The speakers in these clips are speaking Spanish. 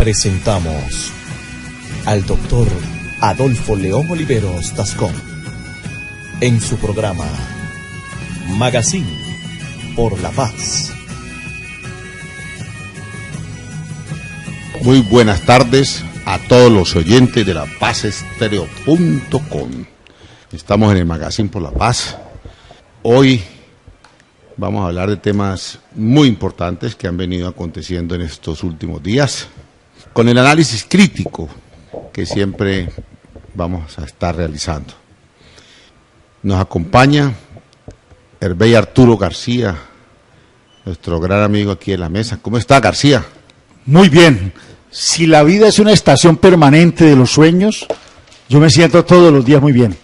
Presentamos al doctor Adolfo León Oliveros Tascón en su programa Magazine por la Paz. Muy buenas tardes a todos los oyentes de lapazestéreo.com. Estamos en el Magazine por la Paz. Hoy vamos a hablar de temas muy importantes que han venido aconteciendo en estos últimos días, con el análisis crítico que siempre vamos a estar realizando. Nos acompaña Hervé Arturo García, nuestro gran amigo aquí en la mesa. ¿Cómo está, García? Muy bien. Si la vida es una estación permanente de los sueños, yo me siento todos los días muy bien.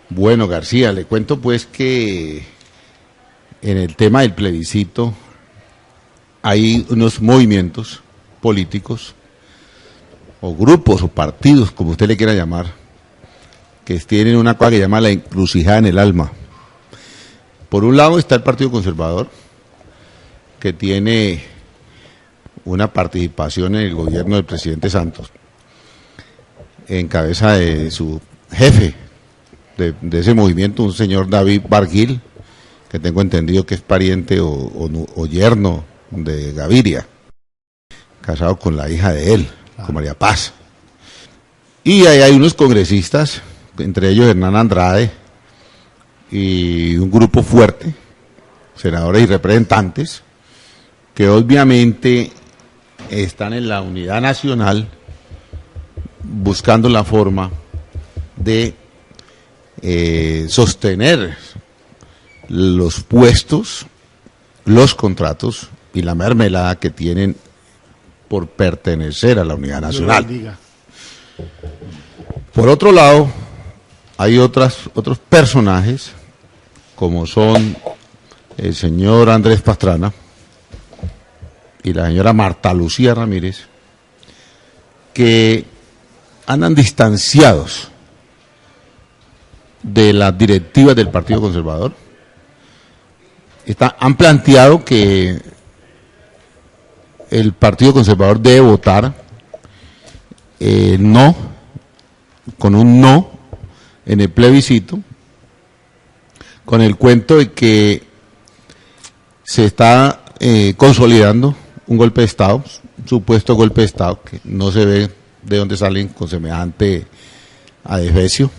Bueno, García, le cuento pues que en el tema del plebiscito hay unos movimientos políticos o grupos o partidos, como usted le quiera llamar, que tienen una cosa que se llama la encrucijada en el alma. Por un lado está el Partido Conservador, que tiene una participación en el gobierno del presidente Santos, en cabeza de su jefe de ese movimiento, un señor David Barguil, que tengo entendido que es pariente o yerno de Gaviria, casado con la hija de él, con María Paz. Y ahí hay unos congresistas, entre ellos Hernán Andrade, y un grupo fuerte, senadores y representantes, que obviamente están en la unidad nacional buscando la forma de sostener los puestos, los contratos y la mermelada que tienen por pertenecer a la unidad nacional. Por otro lado, hay otros personajes, como son el señor Andrés Pastrana y la señora Marta Lucía Ramírez, que andan distanciados de las directivas del Partido Conservador. Han planteado que el Partido Conservador debe votar no, con un no en el plebiscito, con el cuento de que se está consolidando un golpe de Estado, un supuesto golpe de Estado, que no se ve de dónde salen con semejante adefesio.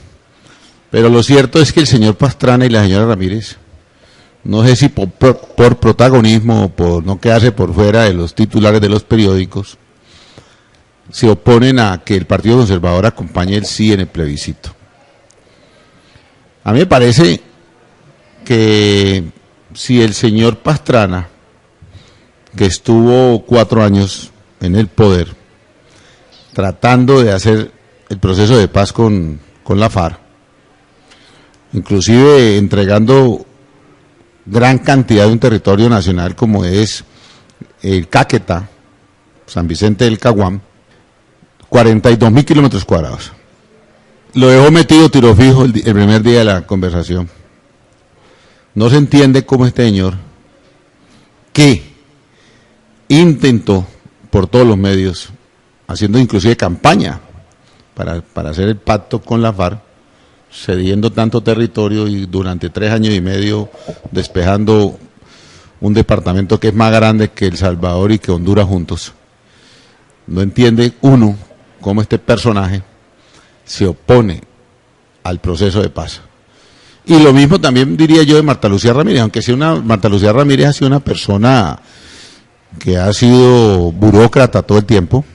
Pero lo cierto es que el señor Pastrana y la señora Ramírez, no sé si por protagonismo o por no quedarse por fuera de los titulares de los periódicos, se oponen a que el Partido Conservador acompañe el sí en el plebiscito. A mí me parece que si el señor Pastrana, que estuvo 4 años en el poder, tratando de hacer el proceso de paz con la FARC, inclusive entregando gran cantidad de un territorio nacional como es el Caquetá, San Vicente del Caguán, 42.000 kilómetros cuadrados. Lo dejó metido tiro fijo el primer día de la conversación. No se entiende cómo este señor, que intentó por todos los medios, haciendo inclusive campaña para hacer el pacto con la FARC, cediendo tanto territorio y durante 3 años y medio despejando un departamento que es más grande que El Salvador y que Honduras juntos. No entiende uno cómo este personaje se opone al proceso de paz. Y lo mismo también diría yo de Marta Lucía Ramírez, aunque Marta Lucía Ramírez ha sido una persona que ha sido burócrata todo el tiempo,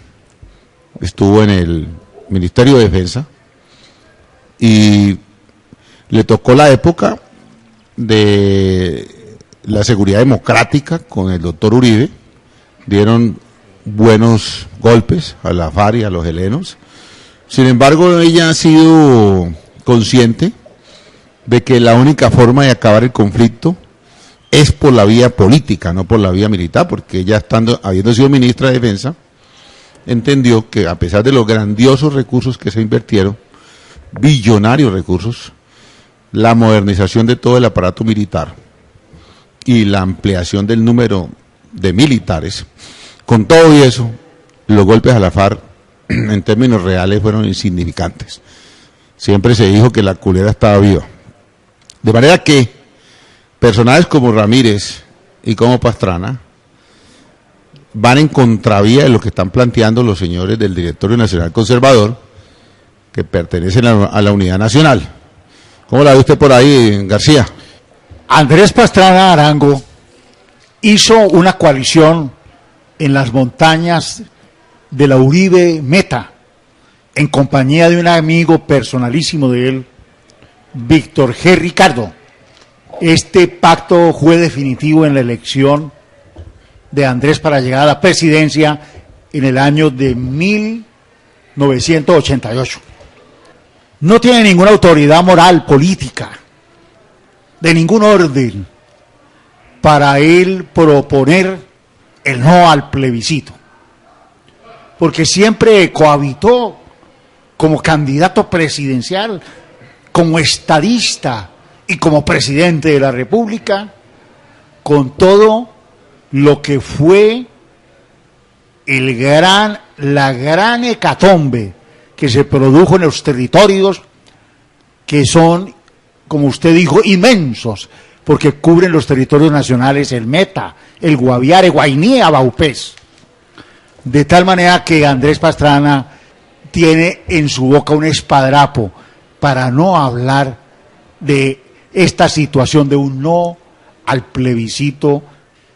estuvo en el Ministerio de Defensa, y le tocó la época de la seguridad democrática con el doctor Uribe, dieron buenos golpes a la FARC y a los helenos. Sin embargo, ella ha sido consciente de que la única forma de acabar el conflicto es por la vía política, no por la vía militar, porque ella, habiendo sido ministra de Defensa, entendió que a pesar de los grandiosos recursos que se invirtieron, billonarios recursos, la modernización de todo el aparato militar y la ampliación del número de militares, con todo y eso, los golpes a la FARC en términos reales fueron insignificantes. Siempre se dijo que la culera estaba viva. De manera que personajes como Ramírez y como Pastrana van en contravía de lo que están planteando los señores del Directorio Nacional Conservador, que pertenecen a la Unidad Nacional. ¿Cómo la ve usted por ahí, García? Andrés Pastrana Arango hizo una coalición en las montañas de la Uribe Meta, en compañía de un amigo personalísimo de él, Víctor G. Ricardo. Este pacto fue definitivo en la elección de Andrés para llegar a la presidencia en el año de 1988. No tiene ninguna autoridad moral, política, de ningún orden, para él proponer el no al plebiscito, porque siempre cohabitó como candidato presidencial, como estadista y como presidente de la República, con todo lo que fue la gran hecatombe que se produjo en los territorios, que son, como usted dijo, inmensos, porque cubren los territorios nacionales, el Meta, el Guaviare, Guainía, Baupés. De tal manera que Andrés Pastrana tiene en su boca un espadrapo para no hablar de esta situación de un no al plebiscito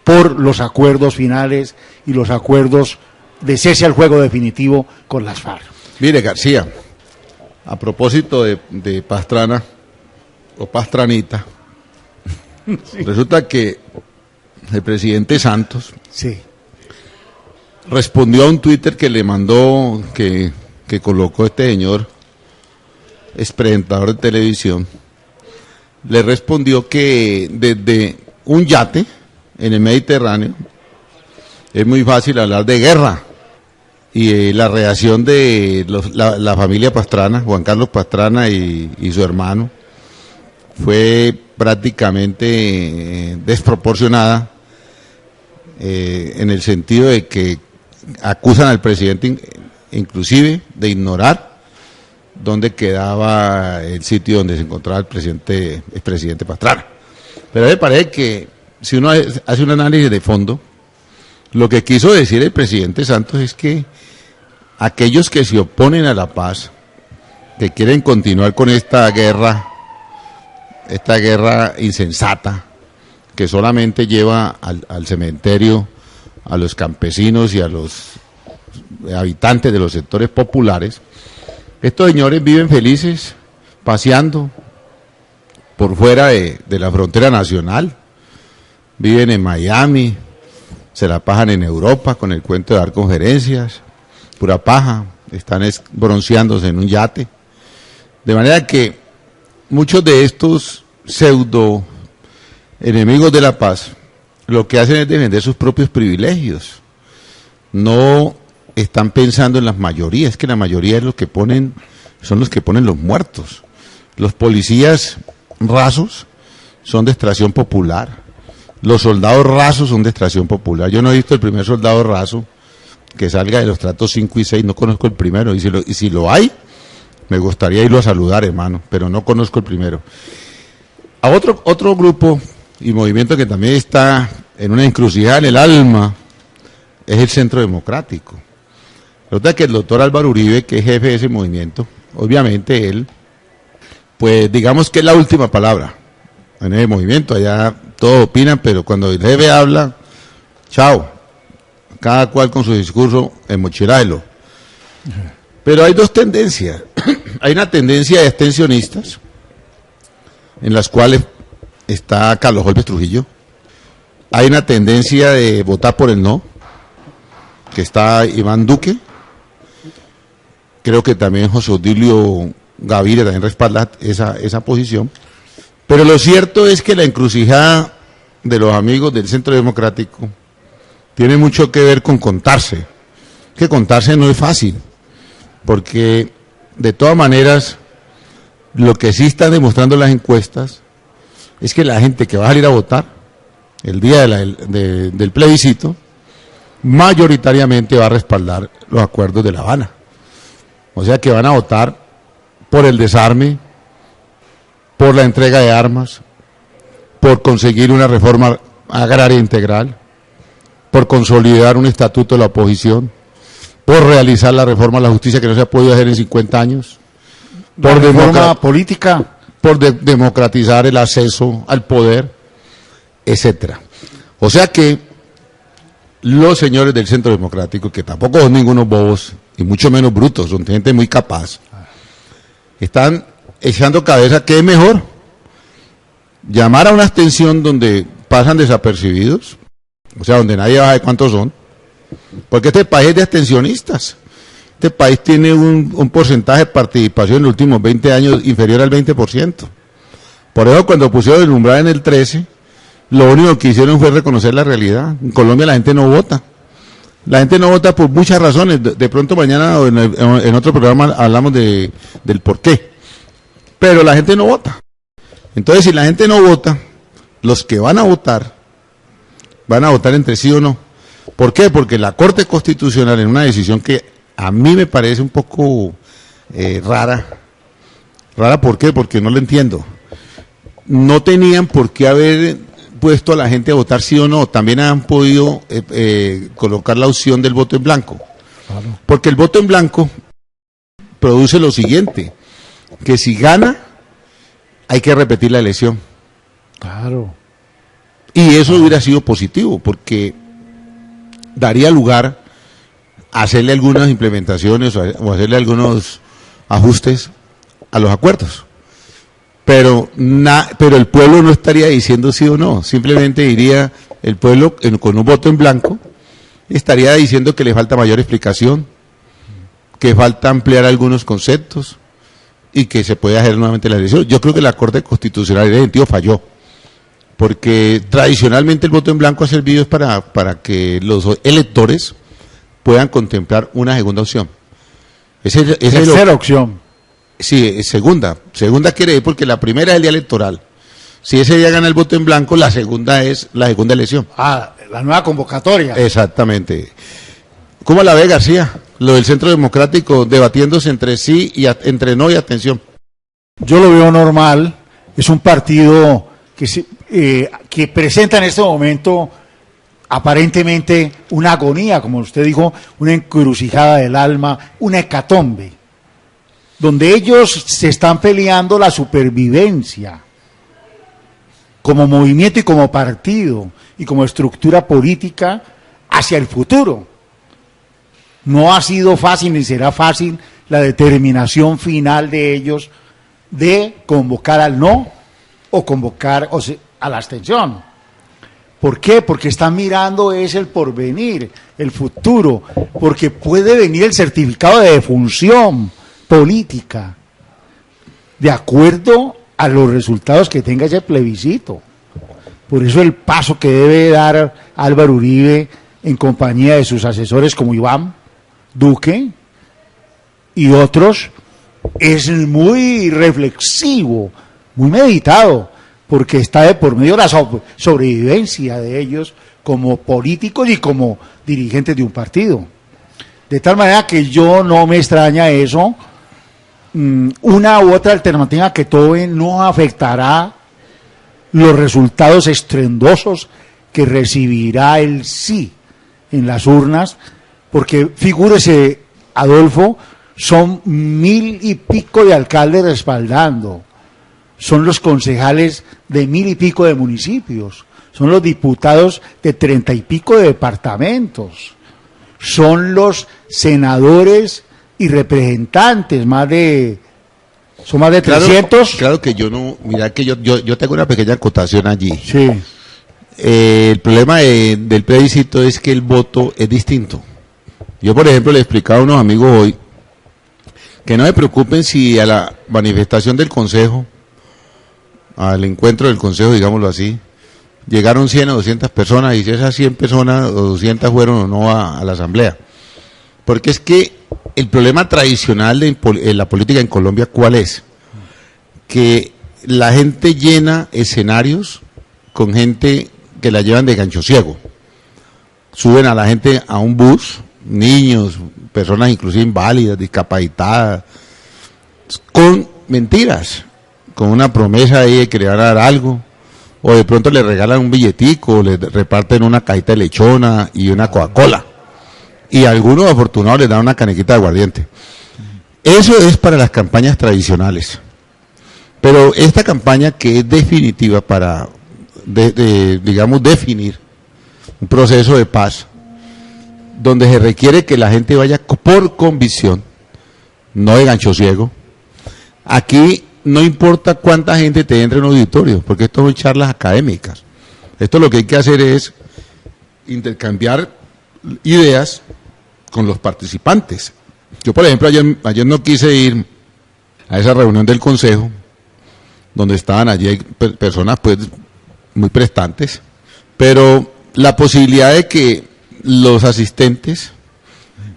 por los acuerdos finales y los acuerdos de cese al fuego definitivo con las FARC. Mire, García, a propósito de Pastrana o Pastranita, sí. Resulta que el presidente Santos sí. respondió a un Twitter que le mandó, que colocó este señor, expresentador de televisión. Le respondió que desde un yate en el Mediterráneo es muy fácil hablar de guerra. Y la reacción de la familia Pastrana, Juan Carlos Pastrana y su hermano, fue prácticamente desproporcionada, en el sentido de que acusan al presidente inclusive de ignorar dónde quedaba el sitio donde se encontraba el expresidente Pastrana. Pero a mí me parece que si uno hace un análisis de fondo, lo que quiso decir el presidente Santos es que aquellos que se oponen a la paz, que quieren continuar con esta guerra insensata, que solamente lleva al cementerio a los campesinos y a los habitantes de los sectores populares, estos señores viven felices paseando por fuera de la frontera nacional, viven en Miami, se la pasan en Europa con el cuento de dar conferencias, pura paja, están bronceándose en un yate. De manera que muchos de estos pseudo enemigos de la paz lo que hacen es defender sus propios privilegios. No están pensando en las mayorías, es que la mayoría es los que son los que ponen los muertos. Los policías rasos son de extracción popular. Los soldados rasos son de extracción popular. Yo no he visto el primer soldado raso que salga de los tratos 5 y 6, no conozco el primero, y si lo hay, me gustaría irlo a saludar, hermano, pero no conozco el primero. A otro grupo y movimiento que también está en una encrucijada en el alma es el Centro Democrático. Resulta que el doctor Álvaro Uribe, que es jefe de ese movimiento, obviamente él, pues digamos que es la última palabra en ese movimiento. Allá todos opinan, pero cuando el jefe habla, chao, cada cual con su discurso en mochilalo. Pero hay dos tendencias. Hay una tendencia de extensionistas, en las cuales está Carlos Holmes Trujillo. Hay una tendencia de votar por el no, que está Iván Duque. Creo que también José Odilio Gaviria también respalda esa posición. Pero lo cierto es que la encrucijada de los amigos del Centro Democrático tiene mucho que ver con contarse. Que contarse no es fácil, porque de todas maneras lo que sí están demostrando las encuestas es que la gente que va a salir a votar el día del plebiscito mayoritariamente va a respaldar los acuerdos de La Habana. O sea que van a votar por el desarme, por la entrega de armas, por conseguir una reforma agraria integral, por consolidar un estatuto de la oposición, por realizar la reforma a la justicia que no se ha podido hacer en 50 años, por reforma política, por democratizar el acceso al poder, etcétera. O sea que los señores del Centro Democrático, que tampoco son ningunos bobos, y mucho menos brutos, son gente muy capaz, están echando cabeza. ¿Qué es mejor? Llamar a una abstención donde pasan desapercibidos, o sea, donde nadie sabe cuántos son, porque este país es de abstencionistas. Este país tiene un porcentaje de participación en los últimos 20 años inferior al 20%. Por eso cuando pusieron el umbral en el 13%, lo único que hicieron fue reconocer la realidad. En Colombia la gente no vota. La gente no vota por muchas razones. De pronto mañana o en otro programa hablamos del por qué. Pero la gente no vota. Entonces, si la gente no vota, los que van a votar entre sí o no. ¿Por qué? Porque la Corte Constitucional, en una decisión que a mí me parece un poco rara. ¿Rara por qué? Porque no lo entiendo. No tenían por qué haber puesto a la gente a votar sí o no. También han podido colocar la opción del voto en blanco. Claro. Porque el voto en blanco produce lo siguiente, que si gana, hay que repetir la elección. Claro. Y eso hubiera sido positivo, porque daría lugar a hacerle algunas implementaciones o hacerle algunos ajustes a los acuerdos. Pero el pueblo no estaría diciendo sí o no, simplemente diría el pueblo con un voto en blanco, estaría diciendo que le falta mayor explicación, que falta ampliar algunos conceptos y que se puede hacer nuevamente la elección. Yo creo que la Corte Constitucional en ese sentido falló, porque tradicionalmente el voto en blanco ha servido para que los electores puedan contemplar una segunda opción. Tercera opción. Sí, segunda quiere decir porque la primera es el día electoral. Si ese día gana el voto en blanco, la segunda es la segunda elección. Ah, la nueva convocatoria. Exactamente. ¿Cómo la ve, García? Lo del Centro Democrático debatiéndose entre sí y entre no y abstención. Yo lo veo normal. Es un partido que presenta en este momento aparentemente una agonía, como usted dijo, una encrucijada del alma, una hecatombe, donde ellos se están peleando la supervivencia como movimiento y como partido y como estructura política hacia el futuro. No ha sido fácil ni será fácil la determinación final de ellos de convocar al no o convocar a la abstención. ¿Por qué? Porque están mirando es el porvenir, el futuro, porque puede venir el certificado de defunción política, de acuerdo a los resultados que tenga ese plebiscito. Por eso el paso que debe dar Álvaro Uribe en compañía de sus asesores como Iván Duque y otros es muy reflexivo, muy meditado, porque está de por medio la sobrevivencia de ellos como políticos y como dirigentes de un partido. De tal manera que yo no me extraña eso. Una u otra alternativa que tome no afectará los resultados estruendosos que recibirá el sí en las urnas, porque figúrese, Adolfo, son 1000 y pico de alcaldes respaldando, son los concejales de 1000 y pico de municipios, son los diputados de 30 y pico de departamentos, son los senadores y representantes, son más de 300. Claro que yo no, mira que yo tengo una pequeña acotación allí. Sí. El problema del plebiscito es que el voto es distinto. Yo, por ejemplo, le explicaba a unos amigos hoy que no se preocupen si a la manifestación del Consejo, al encuentro del Consejo, digámoslo así, llegaron 100 o 200 personas y si esas 100 personas o 200 fueron o no a la asamblea. Porque es que el problema tradicional de la política en Colombia, ¿cuál es? Que la gente llena escenarios con gente que la llevan de gancho ciego. suben a la gente a un bus, niños, personas inclusive inválidas, discapacitadas, con mentiras, con una promesa ahí de que le van a dar algo, o de pronto le regalan un billetico, le reparten una cajita de lechona y una Coca-Cola, y a algunos afortunados les dan una canequita de aguardiente. Eso es para las campañas tradicionales, pero esta campaña que es definitiva para, digamos, definir un proceso de paz, donde se requiere que la gente vaya por convicción, no de gancho ciego. Aquí no importa cuánta gente te entre en un auditorio, porque esto son charlas académicas. Esto lo que hay que hacer es intercambiar ideas con los participantes. Yo, por ejemplo, ayer no quise ir a esa reunión del consejo, donde estaban allí personas pues muy prestantes, pero la posibilidad de que los asistentes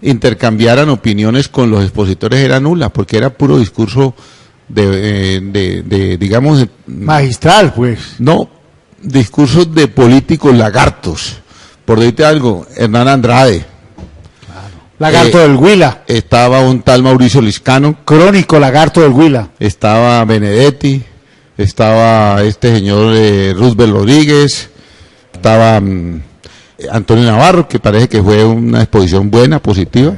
intercambiaran opiniones con los expositores era nula, porque era puro discurso digamos... magistral, pues. No, discursos de políticos lagartos. Por decirte algo, Hernán Andrade. Claro. Lagarto del Huila. Estaba un tal Mauricio Liscano. Crónico lagarto del Huila. Estaba Benedetti. Estaba este señor Roosevelt Rodríguez. Estaba Antonio Navarro, que parece que fue una exposición buena, positiva.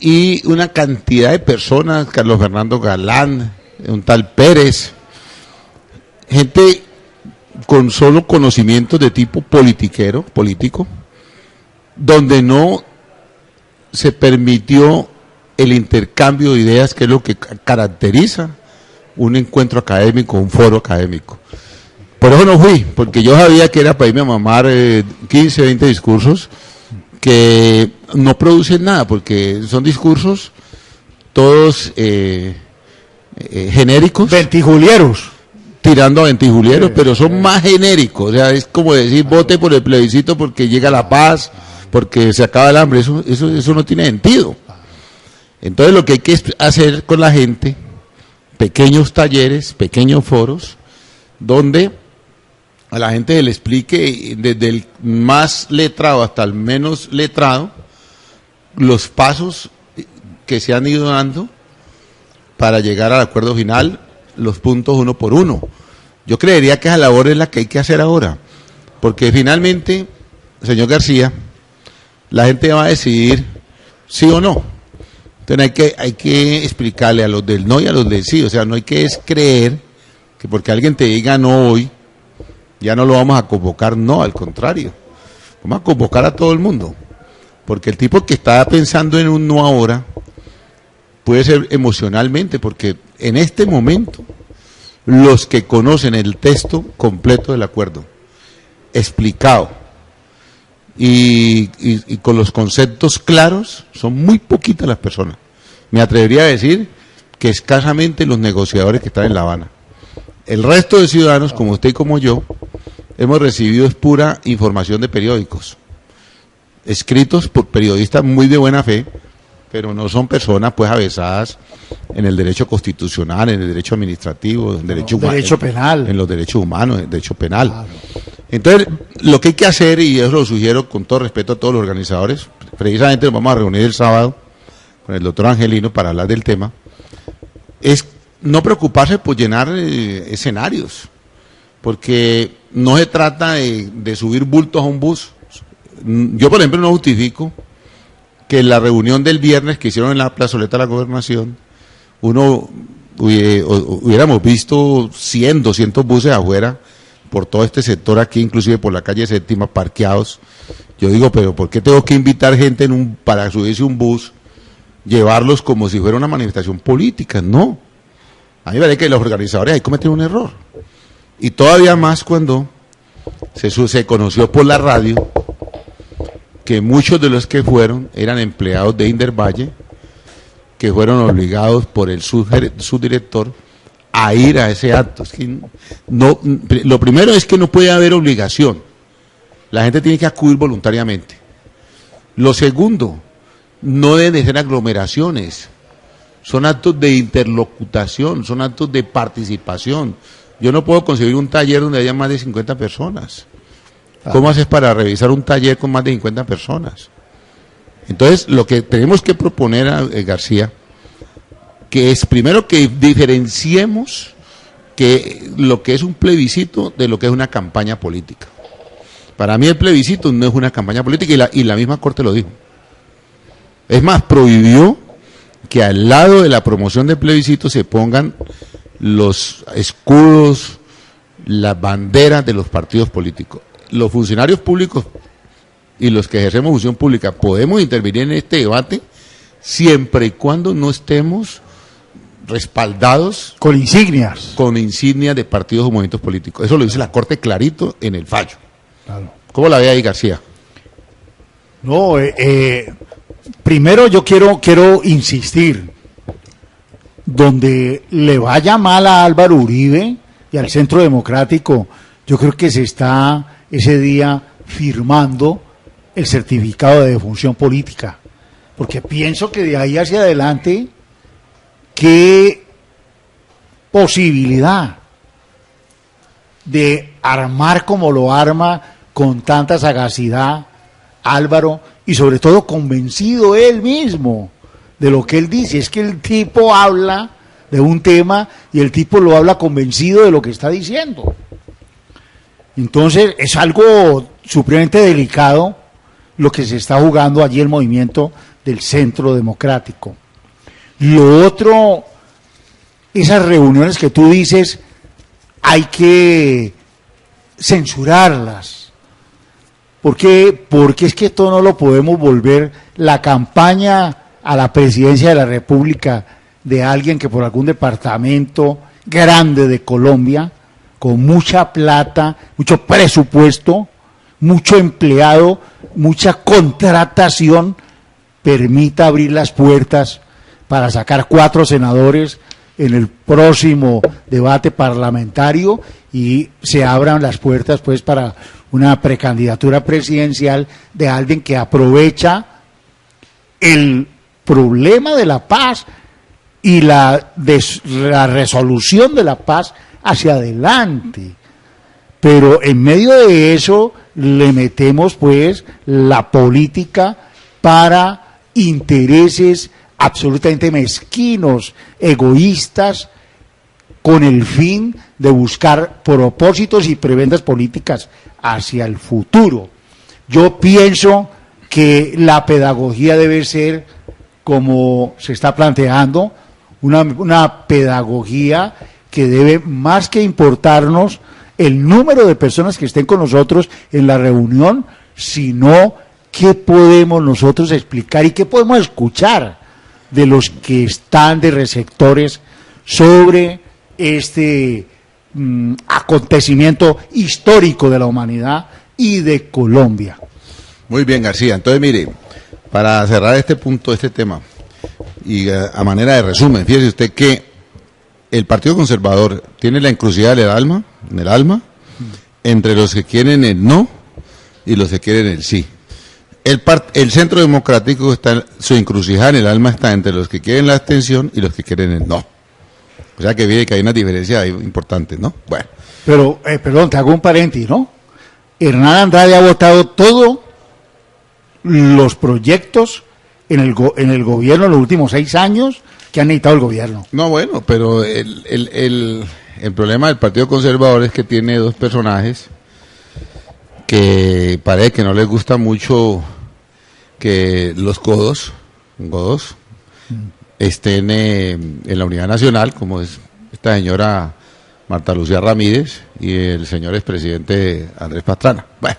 Y una cantidad de personas, Carlos Fernando Galán, un tal Pérez, gente con solo conocimientos de tipo político, donde no se permitió el intercambio de ideas, que es lo que caracteriza un encuentro académico, un foro académico. Por eso no fui, porque yo sabía que era para irme a mamar 15, 20 discursos que no producen nada, porque son discursos todos genéricos. Ventijulieros. Tirando a ventijulieros, pero son más genéricos. O sea, es como decir, vote por el plebiscito porque llega la paz, porque se acaba el hambre. Eso no tiene sentido. Entonces lo que hay que hacer con la gente, pequeños talleres, pequeños foros, donde a la gente se le explique desde el más letrado hasta el menos letrado los pasos que se han ido dando para llegar al acuerdo final, los puntos uno por uno. Yo creería que esa labor es la que hay que hacer ahora, porque finalmente, señor García, la gente va a decidir sí o no. Entonces hay que explicarle a los del no y a los del sí, o sea, no hay que creer que porque alguien te diga no hoy, ya no lo vamos a convocar, no, al contrario, vamos a convocar a todo el mundo, porque el tipo que está pensando en un no ahora, puede ser emocionalmente, porque en este momento, los que conocen el texto completo del acuerdo, explicado, y con los conceptos claros, son muy poquitas las personas. Me atrevería a decir que escasamente los negociadores que están en La Habana. El resto de ciudadanos, como usted y como yo, hemos recibido es pura información de periódicos, escritos por periodistas muy de buena fe, pero no son personas pues avesadas en el derecho constitucional, en el derecho administrativo, en el derecho penal, en los derechos humanos, en el derecho penal. Claro. Entonces, lo que hay que hacer, y eso lo sugiero con todo respeto a todos los organizadores, precisamente nos vamos a reunir el sábado con el doctor Angelino para hablar del tema, es no preocuparse por llenar escenarios, porque no se trata de subir bultos a un bus. Yo, por ejemplo, no justifico que en la reunión del viernes que hicieron en la plazoleta de la Gobernación, hubiéramos visto 100, 200 buses afuera, por todo este sector aquí, inclusive por la calle Séptima, parqueados. Yo digo, pero ¿por qué tengo que invitar gente para subirse un bus, llevarlos como si fuera una manifestación política? No. A mí me parece que los organizadores ahí cometieron un error. Y todavía más cuando se conoció por la radio que muchos de los que fueron eran empleados de Indervalle, que fueron obligados por el subdirector a ir a ese acto. Es que no, lo primero es que no puede haber obligación. La gente tiene que acudir voluntariamente. Lo segundo, no deben de ser aglomeraciones. Son actos de interlocutación, son actos de participación. Yo no puedo concebir un taller donde haya más de 50 personas. ¿Cómo haces para revisar un taller con más de 50 personas? Entonces, lo que tenemos que proponer a García, que es primero que diferenciemos que lo que es un plebiscito de lo que es una campaña política. Para mí el plebiscito no es una campaña política y la misma Corte lo dijo. Es más, prohibió que al lado de la promoción del plebiscito se pongan los escudos, las banderas de los partidos políticos. Los funcionarios públicos y los que ejercemos función pública podemos intervenir en este debate siempre y cuando no estemos respaldados con insignias de partidos o movimientos políticos. Eso lo dice la Corte clarito en el fallo. Claro. ¿Cómo la ve ahí, García? No, primero yo quiero insistir, donde le vaya mal a Álvaro Uribe y al Centro Democrático, yo creo que se está ese día firmando el certificado de defunción política, porque pienso que de ahí hacia adelante, qué posibilidad de armar como lo arma con tanta sagacidad Álvaro, y sobre todo convencido él mismo de lo que él dice. Es que el tipo habla de un tema y el tipo lo habla convencido de lo que está diciendo. Entonces es algo supremamente delicado lo que se está jugando allí el movimiento del Centro Democrático. Lo otro, esas reuniones que tú dices, hay que censurarlas. ¿Por qué? Porque es que esto no lo podemos volver la campaña a la presidencia de la República de alguien que por algún departamento grande de Colombia, con mucha plata, mucho presupuesto, mucho empleado, mucha contratación, permita abrir las puertas para sacar 4 senadores en el próximo debate parlamentario y se abran las puertas pues para una precandidatura presidencial de alguien que aprovecha el problema de la paz y la resolución de la paz hacia adelante. Pero en medio de eso le metemos pues la política para intereses absolutamente mezquinos, egoístas, con el fin de buscar propósitos y prebendas políticas hacia el futuro. Yo pienso que la pedagogía debe ser, como se está planteando, una pedagogía que debe más que importarnos el número de personas que estén con nosotros en la reunión, sino qué podemos nosotros explicar y qué podemos escuchar de los que están de receptores sobre este acontecimiento histórico de la humanidad y de Colombia. Muy bien, García. Entonces, mire, para cerrar este punto, este tema, y a manera de resumen, fíjese usted que el Partido Conservador tiene la encrucijada en el alma, entre los que quieren el no y los que quieren el sí. El Centro Democrático está, su encrucijada en el alma está entre los que quieren la abstención y los que quieren el no. O sea que viene que hay una diferencia ahí importante, ¿no? Bueno. Pero, perdón, te hago un paréntesis, ¿no? Hernán Andrade ha votado todos los proyectos en el gobierno en los últimos 6 años que han necesitado el gobierno. No, bueno, pero el problema del Partido Conservador es que tiene 2 personajes que parece que no les gusta mucho que los godos estén en la Unidad Nacional, como es esta señora Marta Lucía Ramírez y el señor expresidente Andrés Pastrana. Bueno,